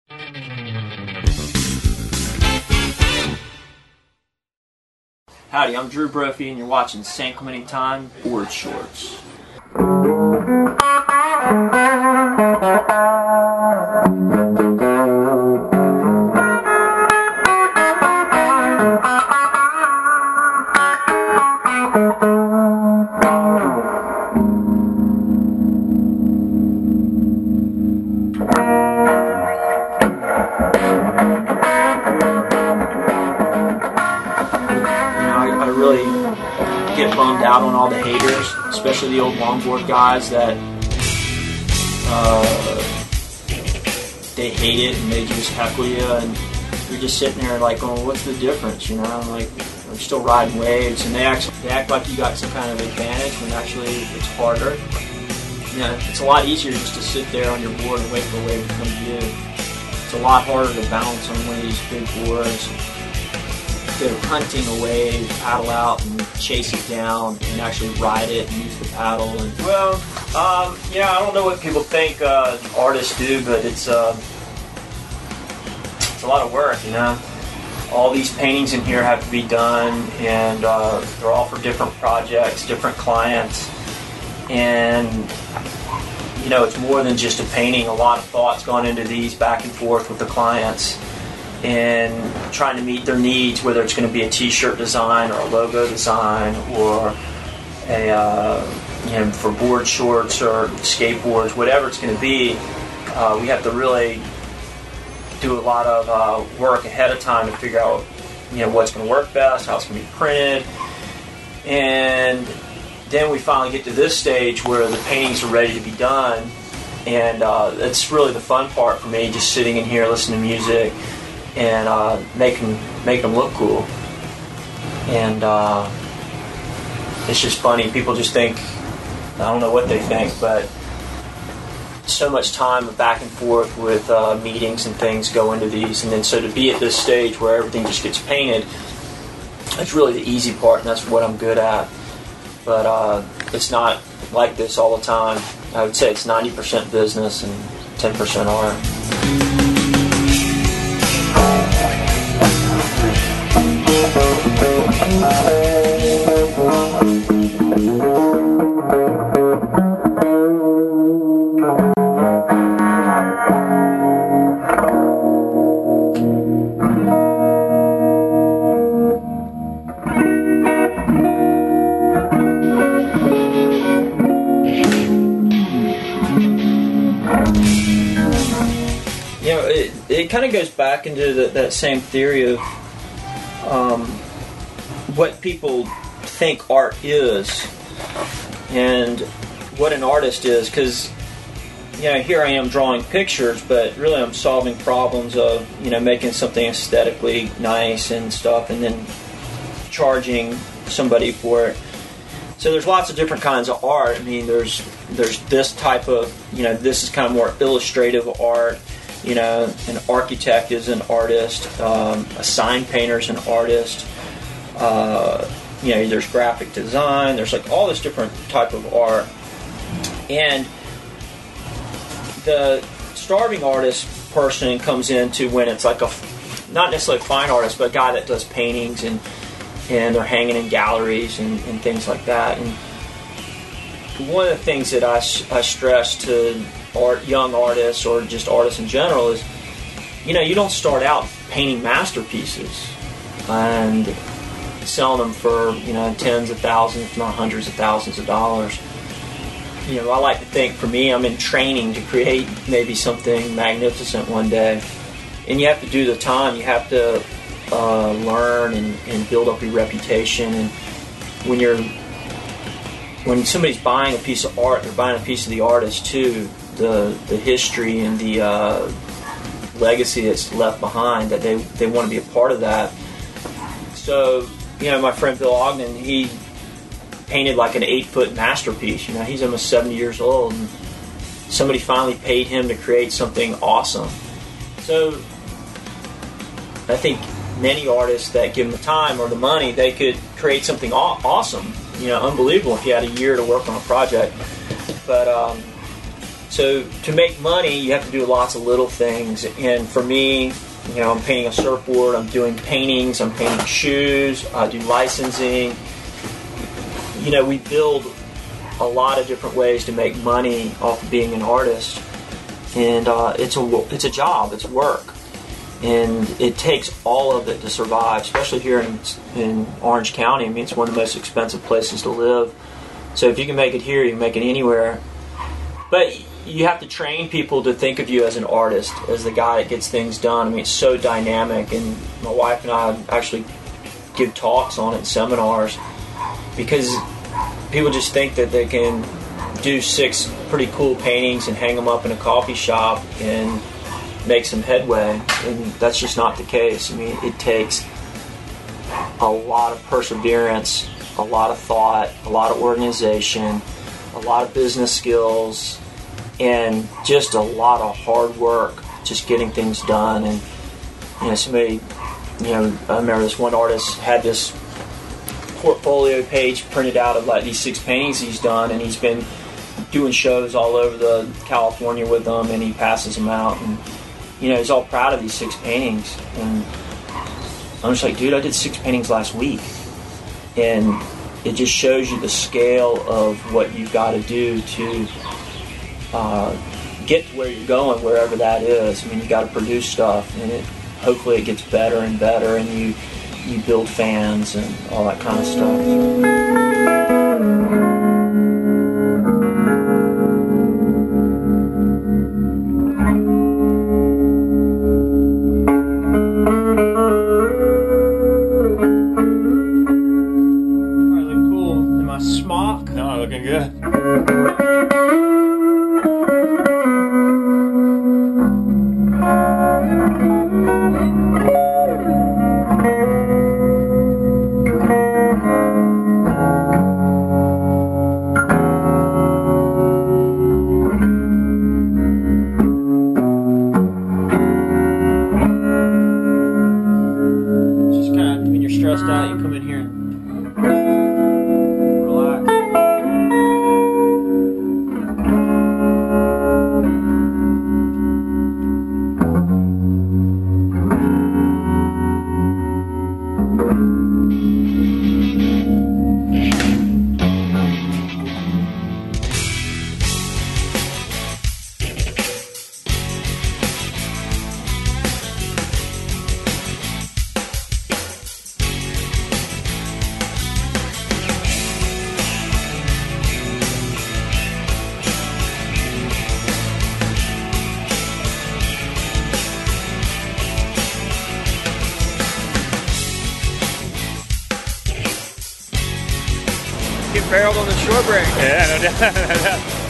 Howdy, I'm Drew Brophy, and you're watching San Clemente Time Board Shorts. I really get bummed out on all the haters, especially the old longboard guys that they hate it and they just heckle you, and you're just sitting there like, oh, what's the difference? You know, like, they're still riding waves, and they act like you got some kind of advantage when actually it's harder. You know, it's a lot easier just to sit there on your board and wait for a wave to come to you. It's a lot harder to bounce on one of these big boards. Instead of hunting a wave, paddle out and chase it down, and actually ride it and use the paddle. And I don't know what people think artists do, but it's a lot of work, you know. All these paintings in here have to be done, and they're all for different projects, different clients, and you know, it's more than just a painting. A lot of thought's gone into these back and forth with the clients, and trying to meet their needs, whether it's going to be a t-shirt design or a logo design or a for board shorts or skateboards, whatever it's going to be. We have to really do a lot of work ahead of time to figure out, you know, what's going to work best, how it's going to be printed, and then we finally get to this stage where the paintings are ready to be done, and it's really the fun part for me, just sitting in here listening to music and make them look cool. And it's just funny. People just think, I don't know what they think, but so much time back and forth with meetings and things go into these, and then so to be at this stage where everything just gets painted, that's really the easy part, and that's what I'm good at. But it's not like this all the time. I would say it's 90% business and 10% art. You know, it kind of goes back into that same theory of what people think art is and what an artist is, because, you know, here I am drawing pictures, but really I'm solving problems of, you know, making something aesthetically nice and stuff, and then charging somebody for it. So there's lots of different kinds of art. I mean, there's this type of, you know, this is kind of more illustrative art. You know, an architect is an artist, a sign painter is an artist. You know, there's graphic design. There's like all this different type of art, and the starving artist person comes into when it's like not necessarily a fine artist, but a guy that does paintings and they're hanging in galleries and things like that. And one of the things that I stress to young artists or just artists in general is, you know, you don't start out painting masterpieces and selling them for, you know, tens of thousands, if not hundreds of thousands of dollars. You know, I like to think, for me, I'm in training to create maybe something magnificent one day. And you have to do the time. You have to learn and build up your reputation. And when somebody's buying a piece of art, they're buying a piece of the artist too. The history and the legacy that's left behind, that they want to be a part of that. So, you know, my friend Bill Ogden, he painted like an 8-foot masterpiece. You know, he's almost 70 years old, and somebody finally paid him to create something awesome. So I think many artists that give them the time or the money, they could create something awesome, you know, unbelievable if you had a year to work on a project. But So to make money, you have to do lots of little things. And for me, I'm painting a surfboard, I'm doing paintings, I'm painting shoes, I do licensing. We build a lot of different ways to make money off of being an artist. And it's a job, it's work. And it takes all of it to survive, especially here in Orange County. I mean, it's one of the most expensive places to live. So if you can make it here, you can make it anywhere. But you have to train people to think of you as an artist, as the guy that gets things done. I mean, it's so dynamic, and my wife and I actually give talks on it in seminars, because people just think that they can do 6 pretty cool paintings and hang them up in a coffee shop and make some headway, and that's just not the case. I mean, it takes a lot of perseverance, a lot of thought, a lot of organization, a lot of business skills, and just a lot of hard work just getting things done. And somebody, I remember this one artist had this portfolio page printed out of like these 6 paintings he's done, and he's been doing shows all over California with them, and he passes them out, and he's all proud of these 6 paintings. And I'm just like, dude, I did 6 paintings last week. And it just shows you the scale of what you've got to do to get to where you're going, wherever that is. I mean, you got to produce stuff, and hopefully it gets better and better, and you build fans and all that kind of stuff. Looking good. Just kind of when you're stressed out, you come in here and get barreled on the shore break. Yeah, no doubt.